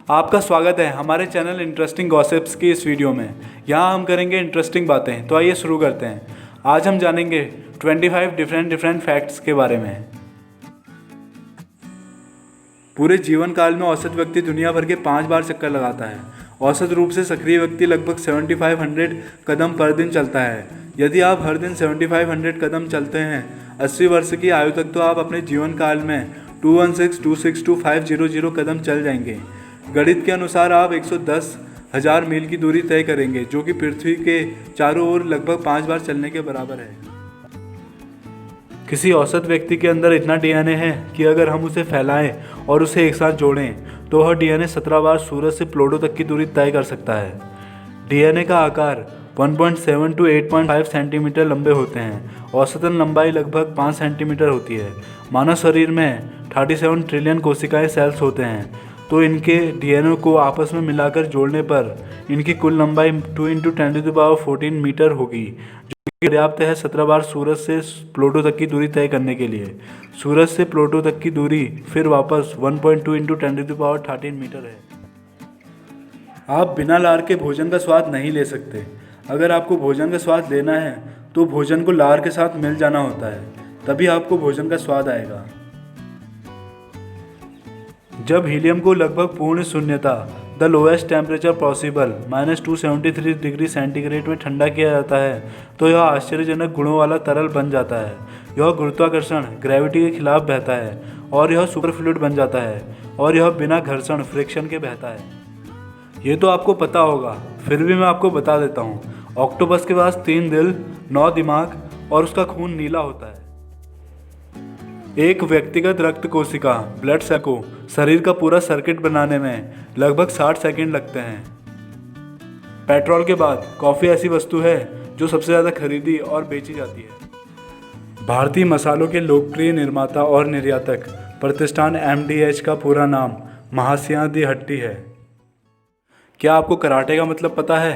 आपका स्वागत है हमारे चैनल इंटरेस्टिंग गॉसिप्स की इस वीडियो में। यहाँ हम करेंगे इंटरेस्टिंग बातें। तो आइए शुरू करते हैं। आज हम जानेंगे 25 डिफरेंट फैक्ट्स के बारे में। पूरे जीवन काल में औसत व्यक्ति दुनिया भर के 5 बार चक्कर लगाता है। औसत रूप से सक्रिय व्यक्ति लगभग 7500 कदम पर दिन चलता है। यदि आप हर दिन 7500 कदम चलते हैं 80 वर्ष की आयु तक, तो आप अपने जीवन काल में 216-262-500 कदम चल जाएंगे। गणित के अनुसार आप 110,000 मील की दूरी तय करेंगे, जो कि पृथ्वी के चारों ओर लगभग 5 बार चलने के बराबर है। किसी औसत व्यक्ति के अंदर इतना डीएनए है कि अगर हम उसे फैलाएं और उसे एक साथ जोड़ें तो वह डीएनए 17 बार सूरज से प्लूटो तक की दूरी तय कर सकता है। डीएनए का आकार 1.7 to 8.5 सेंटीमीटर लंबे होते हैं। औसतन लंबाई लगभग 5 सेंटीमीटर होती है। मानव शरीर में 37 ट्रिलियन कोशिकाएं सेल्स होते हैं, तो इनके डीएनए को आपस में मिलाकर जोड़ने पर इनकी कुल लंबाई 2 × 10⁻14 मीटर होगी, जो कि पर्याप्त है 17 बार सूरज से प्लूटो तक की दूरी तय करने के लिए। सूरज से प्लूटो तक की दूरी फिर वापस 1.2 × 10⁻13 मीटर है। आप बिना लार के भोजन का स्वाद नहीं ले सकते। अगर आपको भोजन का स्वाद लेना है तो भोजन को लार के साथ मिल जाना होता है, तभी आपको भोजन का स्वाद आएगा। जब हीलियम को लगभग पूर्ण शून्यता the lowest temperature possible -273 degree centigrade में ठंडा किया जाता है, तो यह आश्चर्यजनक गुणों वाला तरल बन जाता है। यह गुरुत्वाकर्षण ग्रेविटी के खिलाफ बहता है और यह सुपर फ्लूइड बन जाता है, और यह बिना घर्षण फ्रिक्शन के बहता है। ये तो आपको पता होगा, फिर भी मैं आपको बता देता हूँ। ऑक्टोपस के पास 3 दिल, 9 दिमाग और उसका खून नीला होता है। एक व्यक्तिगत रक्त कोशिका ब्लड सेल को शरीर का पूरा सर्किट बनाने में लगभग 60 सेकंड लगते हैं। पेट्रोल के बाद कॉफ़ी ऐसी वस्तु है जो सबसे ज़्यादा खरीदी और बेची जाती है। भारतीय मसालों के लोकप्रिय निर्माता और निर्यातक प्रतिष्ठान MDH का पूरा नाम महासियां दी हट्टी है। क्या आपको कराटे का मतलब पता है?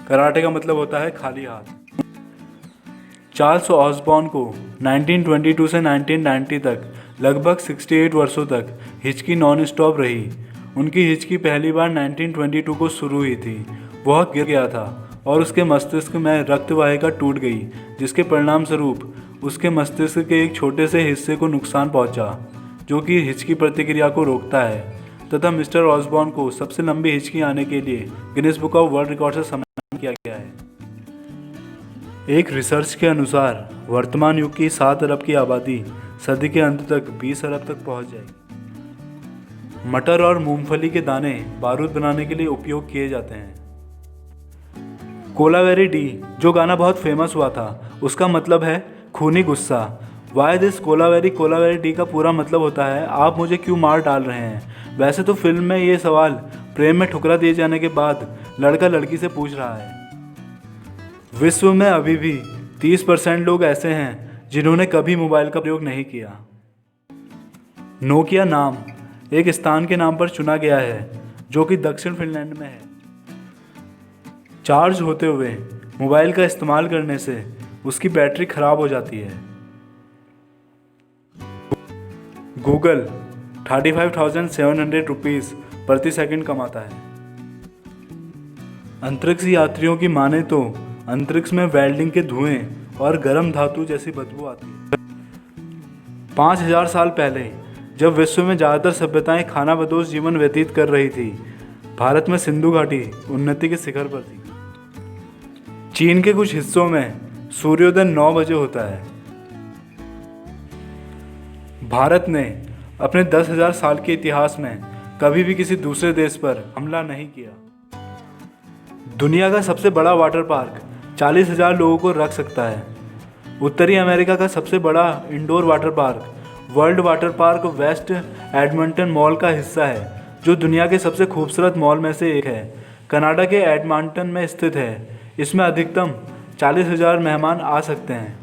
कराटे का मतलब होता है खाली हाथ। चार्ल्स ऑसबॉर्न को 1922 से 1990 तक लगभग 68 वर्षों तक हिचकी नॉन स्टॉप रही। उनकी हिचकी पहली बार 1922 को शुरू हुई थी। वह गिर गया था और उसके मस्तिष्क में रक्त वाहिका टूट गई, जिसके परिणाम स्वरूप उसके मस्तिष्क के एक छोटे से हिस्से को नुकसान पहुंचा, जो कि हिचकी प्रतिक्रिया को रोकता है, तथा मिस्टर ऑसबॉर्न को सबसे लंबी हिचकी आने के लिए Guinness book of world record से सम्मानित किया गया है। एक रिसर्च के अनुसार वर्तमान युग की 7 अरब की आबादी सदी के अंत तक 20 अरब तक पहुंच जाएगी। मटर और मूंगफली के दाने बारूद बनाने के लिए उपयोग किए जाते हैं। कोलावेरी डी, जो गाना बहुत फेमस हुआ था, उसका मतलब है खूनी गुस्सा। Why this Kolaveri? Kolaveri D का पूरा मतलब होता है आप मुझे क्यों मार डाल रहे हैं। वैसे तो फिल्म में ये सवाल प्रेम में ठुकरा दिए जाने के बाद लड़का लड़की से पूछ रहा है। विश्व में अभी भी 30% लोग ऐसे हैं जिन्होंने कभी मोबाइल का प्रयोग नहीं किया। नोकिया नाम एक स्थान के नाम पर चुना गया है, जो कि दक्षिण फिनलैंड में है। चार्ज होते हुए मोबाइल का इस्तेमाल करने से उसकी बैटरी खराब हो जाती है। गूगल 35,700 रुपीज़ प्रति सेकंड कमाता है। अंतरिक्ष यात्रियों की माने तो अंतरिक्ष में वेल्डिंग के धुएं और गर्म धातु जैसी बदबू आती है। 5000 साल पहले जब विश्व में ज़्यादातर सभ्यताएं खानाबदोश जीवन व्यतीत कर रही थी, भारत में सिंधु घाटी उन्नति के शिखर पर थी। चीन के कुछ हिस्सों में सूर्योदय 9 बजे होता है। भारत ने अपने 10,000 साल के इतिहास में कभी भी किसी दूसरे देश पर हमला नहीं किया। दुनिया का सबसे बड़ा वाटर पार्क 40,000 लोगों को रख सकता है। उत्तरी अमेरिका का सबसे बड़ा indoor water park World Water Park West Edmonton Mall का हिस्सा है, जो दुनिया के सबसे खूबसूरत मॉल में से एक है। कनाडा के एडमंटन में स्थित है। इसमें अधिकतम 40,000 मेहमान आ सकते हैं।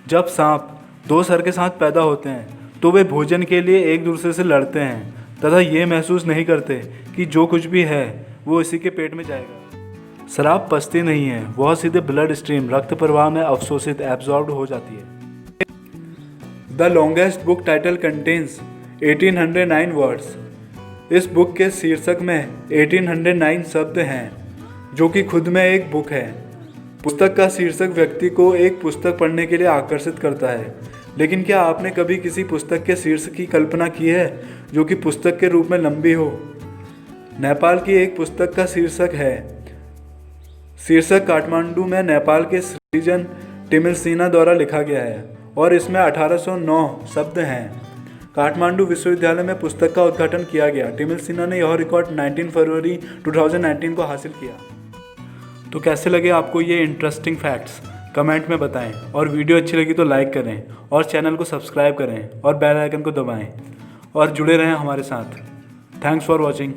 जब सांप 2 सर के साथ पैदा होते हैं तो वे भोजन के लिए एक दूसरे से लड़ते हैं तथा ये महसूस नहीं करते कि जो कुछ भी है वो इसी के पेट में जाएगा। शराब पचती नहीं है, वह सीधे ब्लड स्ट्रीम रक्त प्रवाह में अवशोषित एब्जॉर्ब हो जाती है। The longest book title contains 1809 words. इस बुक के शीर्षक में 1809 शब्द हैं, जो कि खुद में एक बुक है। पुस्तक का शीर्षक व्यक्ति को एक पुस्तक पढ़ने के लिए आकर्षित करता है, लेकिन क्या आपने कभी किसी पुस्तक के शीर्षक की कल्पना की है जो कि पुस्तक के रूप में लंबी हो? नेपाल की एक पुस्तक का शीर्षक काठमांडू में नेपाल के सृजन टिमिल्सिना द्वारा लिखा गया है और इसमें 1809 शब्द हैं। काठमांडू विश्वविद्यालय में पुस्तक का उद्घाटन किया गया। टिमिल्सिना ने यह रिकॉर्ड 19 फरवरी 2019 को हासिल किया। तो कैसे लगे आपको ये इंटरेस्टिंग फैक्ट्स? कमेंट में बताएं और वीडियो अच्छी लगी तो लाइक करें और चैनल को सब्सक्राइब करें और बेल आइकन को दबाएं और जुड़े रहें हमारे साथ। Thanks for watching.